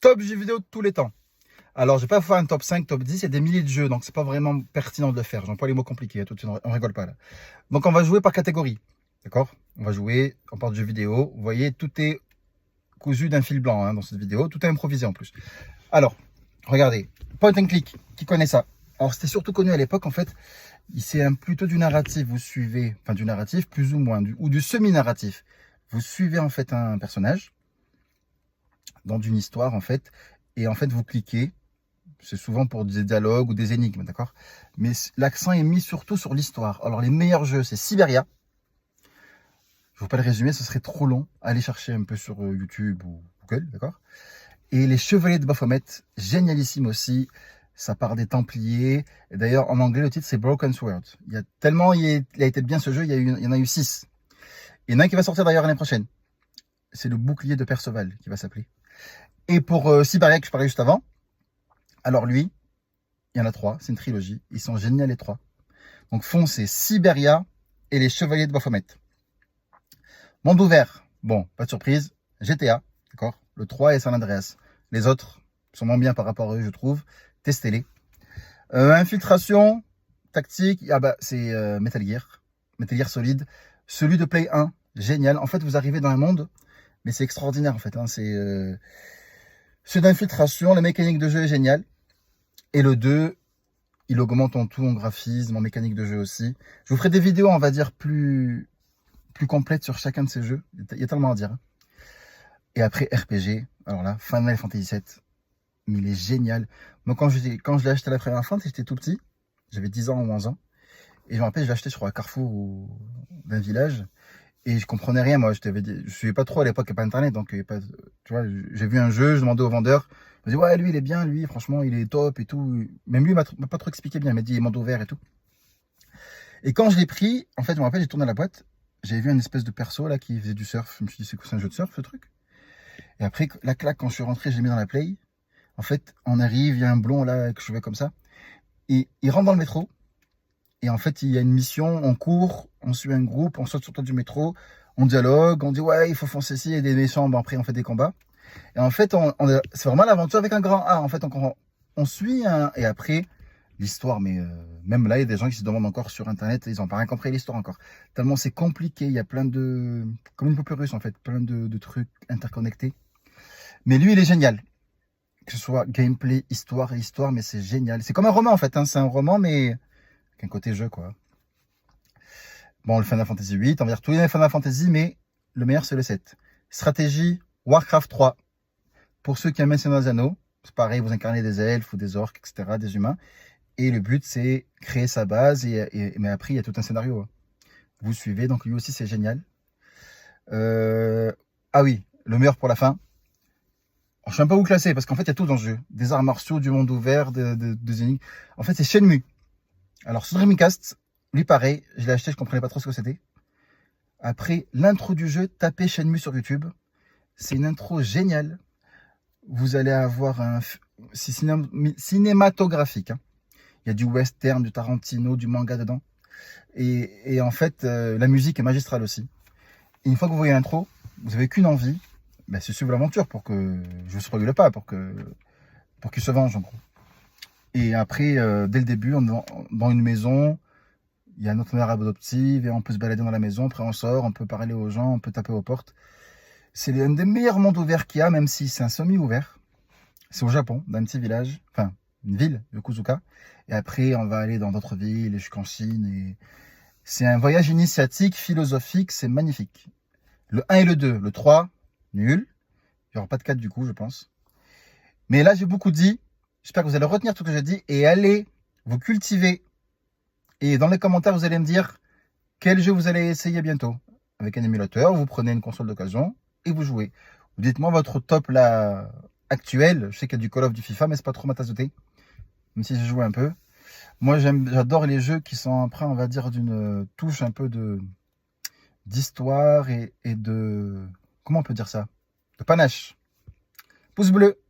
Top jeux vidéo de tous les temps. Alors, je vais pas faire un top 5, top 10, il y a des milliers de jeux, donc c'est pas vraiment pertinent de le faire. J'emploie les mots compliqués, tout de suite, on rigole pas là. Donc, on va jouer par catégorie, d'accord? On va jouer, on parle de jeux vidéo. Vous voyez, tout est cousu d'un fil blanc dans cette vidéo, tout est improvisé en plus. Alors, regardez, point and click, qui connaît ça? Alors, c'était surtout connu à l'époque, en fait, c'est plutôt du narratif, vous suivez, enfin du narratif plus ou moins, ou du semi-narratif. Vous suivez en fait un personnage dans une histoire en fait, et en fait vous cliquez, c'est souvent pour des dialogues ou des énigmes, d'accord? Mais l'accent est mis surtout sur l'histoire. Alors les meilleurs jeux, c'est Siberia. Je ne vais pas le résumer, ce serait trop long. Allez chercher un peu sur YouTube ou Google, d'accord? Et les Chevaliers de Baphomet, génialissime aussi. Ça part des Templiers. Et d'ailleurs, en anglais, le titre, c'est Broken Sword. Il y a tellement, il a été bien ce jeu, il y en a eu 6. Il y en a un qui va sortir d'ailleurs l'année prochaine. C'est le bouclier de Perceval qui va s'appeler. Et pour Siberia, que je parlais juste avant, alors lui, il y en a 3, c'est une trilogie. Ils sont géniaux les 3. Donc foncez Siberia et les Chevaliers de Baphomet. Monde ouvert, bon, pas de surprise, GTA, d'accord? Le 3 et San Andreas. Les autres sont moins bien par rapport à eux, je trouve. Testez-les. Infiltration, tactique, ah bah c'est Metal Gear. Metal Gear Solid. Celui de Play 1, génial. En fait, vous arrivez dans un monde, mais c'est extraordinaire en fait. C'est d'infiltration, la mécanique de jeu est géniale. Et le 2, il augmente en tout, en graphisme, en mécanique de jeu aussi. Je vous ferai des vidéos, on va dire, plus complètes sur chacun de ces jeux. Il y a tellement à dire. Et après, RPG, alors là, Final Fantasy VII. Mais il est génial. Moi, quand je l'ai acheté la première fois, j'étais tout petit. J'avais 10 ans ou 11 ans. Et je me rappelle, je l'ai acheté, je crois, à Carrefour d'un village. Et je comprenais rien, moi. Je suivais pas trop à l'époque, il n'y a pas Internet. Donc, pas, tu vois, j'ai vu un jeu, je demandais au vendeur. Il m'a dit, ouais, lui, il est bien, lui, franchement, il est top et tout. Même lui, il m'a pas trop expliqué bien. Il m'a dit, il est monde ouvert et tout. Et quand je l'ai pris, en fait, je me rappelle, j'ai tourné la boîte. J'avais vu une espèce de perso, là, qui faisait du surf. Je me suis dit, c'est quoi, c'est un jeu de surf, ce truc? Et après, la claque, quand je suis rentré, je l'ai mis dans la play. En fait, on arrive, il y a un blond, là, avec cheveux comme ça. Et il rentre dans le métro. Et en fait, il y a une mission, on court, on suit un groupe, on saute sur le toit du métro, on dialogue, on dit ouais, il faut foncer ici, il y a des méchants, bon, après on fait des combats. Et en fait, c'est vraiment l'aventure avec un grand A. En fait, on suit et après, l'histoire, mais même là, il y a des gens qui se demandent encore sur Internet, ils n'ont pas rien compris l'histoire encore. Tellement c'est compliqué, il y a plein de... Comme une poupée russe en fait, plein de trucs interconnectés. Mais lui, il est génial. Que ce soit gameplay, histoire, mais c'est génial. C'est comme un roman en fait, c'est un roman, mais qu'un côté jeu quoi. Bon, le Final Fantasy 8, on va dire tous les Final Fantasy, mais le meilleur c'est le 7. Stratégie, Warcraft 3. Pour ceux qui aiment Seigneur des Anneaux, c'est pareil, vous incarnez des elfes ou des orques, etc., des humains. Et le but c'est créer sa base, mais après il y a tout un scénario. Vous suivez, donc lui aussi c'est génial. Ah oui, le meilleur pour la fin. Alors, je ne sais même pas où classer, parce qu'en fait il y a tout dans le jeu. Des arts martiaux, du monde ouvert, des énigmes. En fait c'est Shenmue. Alors sur Dreamcast, lui pareil, je l'ai acheté, je comprenais pas trop ce que c'était. Après l'intro du jeu, tapez Shenmue sur YouTube. C'est une intro géniale. Vous allez avoir c'est cinématographique. Il y a du western, du Tarantino, du manga dedans. Et en fait, la musique est magistrale aussi. Et une fois que vous voyez l'intro, vous n'avez qu'une envie, c'est suivre l'aventure pour que je ne spoile pas, pour qu'il se venge en gros. Et après, dès le début, on est dans une maison. Il y a notre mère adoptive et on peut se balader dans la maison. Après, on sort, on peut parler aux gens, on peut taper aux portes. C'est l'un des meilleurs mondes ouverts qu'il y a, même si c'est un semi-ouvert. C'est au Japon, dans un petit village, enfin, une ville, Yokosuka. Et après, on va aller dans d'autres villes, jusqu'en Chine. Et c'est un voyage initiatique, philosophique, c'est magnifique. Le 1 et le 2, le 3, nul. Il n'y aura pas de 4 du coup, je pense. Mais là, j'ai beaucoup dit. J'espère que vous allez retenir tout ce que j'ai dit et allez vous cultiver. Et dans les commentaires, vous allez me dire quel jeu vous allez essayer bientôt. Avec un émulateur, vous prenez une console d'occasion et vous jouez. Dites-moi votre top là actuel. Je sais qu'il y a du Call of, du FIFA, mais c'est pas trop ma tasse de thé. Même si j'ai joué un peu. Moi, j'adore les jeux qui sont après, on va dire, d'une touche un peu d'histoire et de... Comment on peut dire ça? De panache. Pouce bleu.